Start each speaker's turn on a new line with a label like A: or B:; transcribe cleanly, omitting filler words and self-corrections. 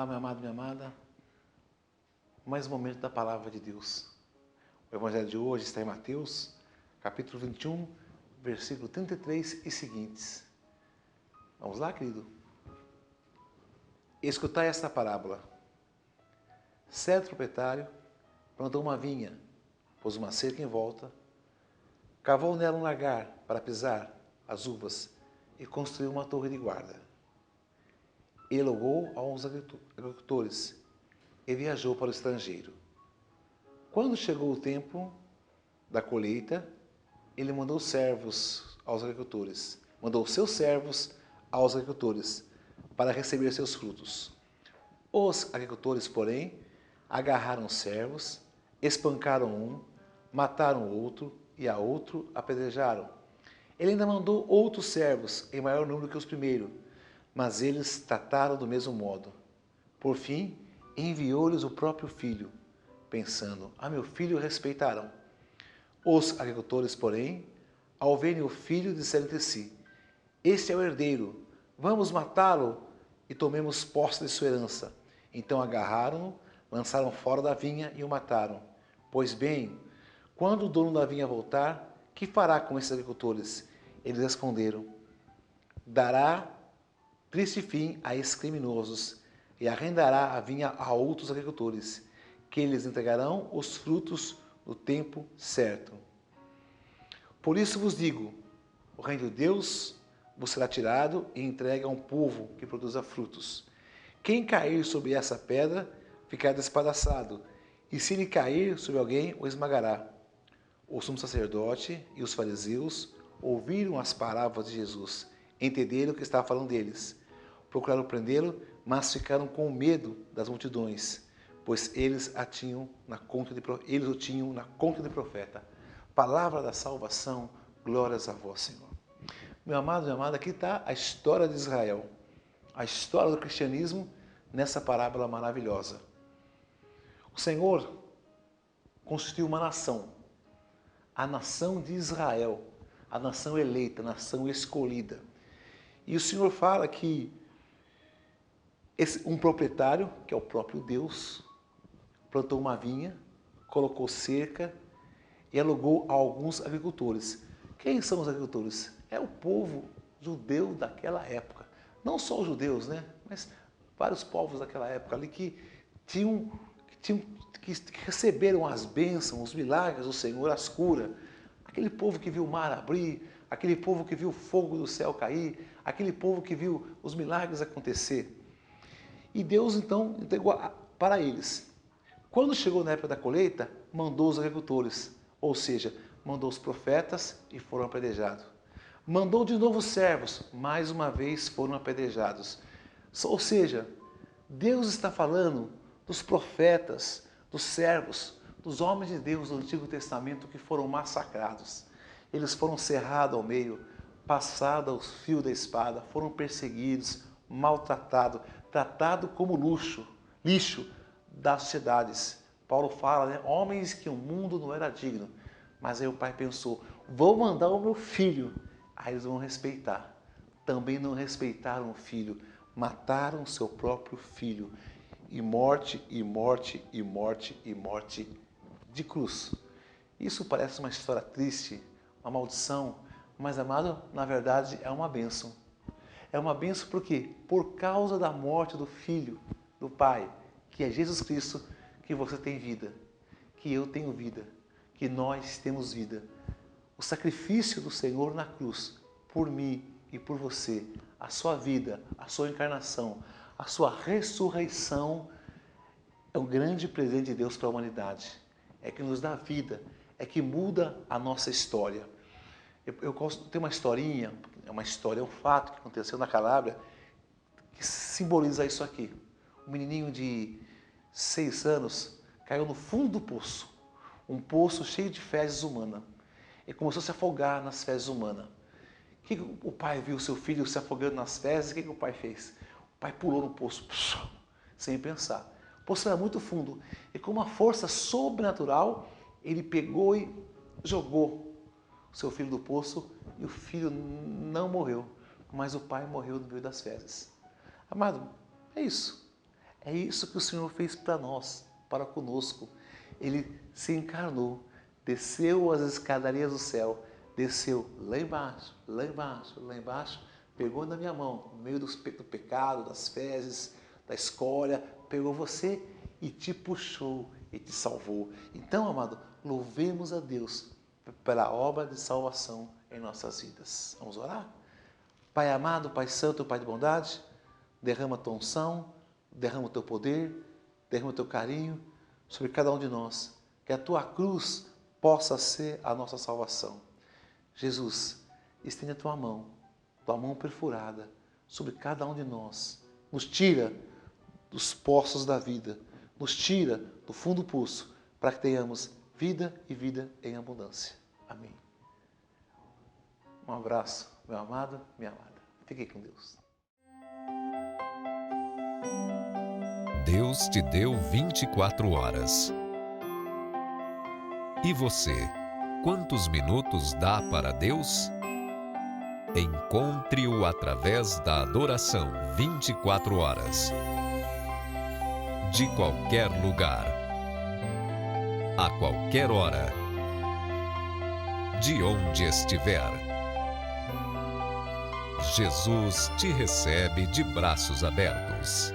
A: Olá, meu amado, minha amada. Mais um momento da Palavra de Deus. O Evangelho de hoje está em Mateus, capítulo 21, versículo 33 e seguintes. Vamos lá, querido? Escutai esta parábola. Certo proprietário plantou uma vinha, pôs uma cerca em volta, cavou nela um lagar para pisar as uvas e construiu uma torre de guarda. Ele alugou a uns agricultores e viajou para o estrangeiro. Quando chegou o tempo da colheita, ele mandou seus servos aos agricultores para receber seus frutos. Os agricultores, porém, agarraram os servos, espancaram um, mataram o outro e a outro apedrejaram. Ele ainda mandou outros servos em maior número que os primeiros, mas eles trataram do mesmo modo. Por fim, enviou-lhes o próprio filho, pensando: a meu filho respeitarão. Os agricultores, porém, ao verem o filho, disseram entre si: este é o herdeiro, vamos matá-lo e tomemos posse de sua herança. Então agarraram-no, lançaram fora da vinha e o mataram. Pois bem, quando o dono da vinha voltar, que fará com esses agricultores? Eles responderam: dará triste fim a esses criminosos e arrendará a vinha a outros agricultores, que lhes entregarão os frutos no tempo certo. Por isso vos digo, o reino de Deus vos será tirado e entregue a um povo que produza frutos. Quem cair sobre essa pedra ficará despedaçado, e se lhe cair sobre alguém, o esmagará. O sumo sacerdote e os fariseus ouviram as palavras de Jesus, entenderam que estava falando deles. Procuraram prendê-lo, mas ficaram com medo das multidões, pois eles o tinham na conta de profeta. Palavra da salvação, glórias a vós, Senhor. Meu amado, minha amada, aqui está a história de Israel, a história do cristianismo nessa parábola maravilhosa. O Senhor constituiu uma nação, a nação de Israel, a nação eleita, a nação escolhida. E o Senhor fala que um proprietário, que é o próprio Deus, plantou uma vinha, colocou cerca e alugou a alguns agricultores. Quem são os agricultores? É o povo judeu daquela época. Não só os judeus, né? Mas vários povos daquela época ali que receberam as bênçãos, os milagres do Senhor, as curas. Aquele povo que viu o mar abrir, aquele povo que viu o fogo do céu cair, aquele povo que viu os milagres acontecer. E Deus então entregou para eles. Quando chegou na época da colheita, mandou os agricultores, ou seja, mandou os profetas e foram apedrejados. Mandou de novo os servos, mais uma vez foram apedrejados. Ou seja, Deus está falando dos profetas, dos servos, dos homens de Deus do Antigo Testamento que foram massacrados. Eles foram cerrados ao meio, passados aos fios da espada, foram perseguidos, maltratados, tratados como lixo das sociedades. Paulo fala, né? Homens que o mundo não era digno. Mas aí o pai pensou, vou mandar o meu filho. Aí eles vão respeitar. Também não respeitaram o filho, mataram seu próprio filho. E morte, e morte, e morte, e morte de cruz. Isso parece uma história triste, uma maldição, mas, amado, na verdade é uma bênção. É uma bênção por quê? Por causa da morte do Filho, do Pai, que é Jesus Cristo, que você tem vida, que eu tenho vida, que nós temos vida. O sacrifício do Senhor na cruz, por mim e por você, a sua vida, a sua encarnação, a sua ressurreição, é um grande presente de Deus para a humanidade. É que nos dá vida, é que muda a nossa história. Eu gosto de ter uma historinha, é um fato que aconteceu na Calábria, que simboliza isso aqui. Um menininho de 6 anos caiu no fundo do poço, um poço cheio de fezes humanas. Ele começou a se afogar nas fezes humanas. O pai viu seu filho se afogando nas fezes, o que o pai fez? O pai pulou no poço, sem pensar. O poço era muito fundo, e com uma força sobrenatural, ele pegou e jogou o seu filho do poço, e o filho não morreu, mas o pai morreu no meio das fezes. Amado, é isso. É isso que o Senhor fez para nós, para conosco. Ele se encarnou, desceu as escadarias do céu, desceu lá embaixo, lá embaixo, lá embaixo, pegou na minha mão, no meio do pecado, das fezes, da escória, pegou você e te puxou e te salvou. Então, amado, louvemos a Deus pela obra de salvação em nossas vidas. Vamos orar? Pai amado, Pai santo, Pai de bondade, derrama a tua unção, derrama o teu poder, derrama o teu carinho sobre cada um de nós. Que a tua cruz possa ser a nossa salvação. Jesus, estende a tua mão perfurada sobre cada um de nós. Nos tira dos poços da vida, nos tira do fundo do poço, para que tenhamos vida e vida em abundância. Amém. Um abraço, meu amado, minha amada. Fique com Deus.
B: Deus te deu 24 horas. E você, quantos minutos dá para Deus? Encontre-o através da adoração 24 horas. De qualquer lugar. A qualquer hora. De onde estiver. Jesus te recebe de braços abertos.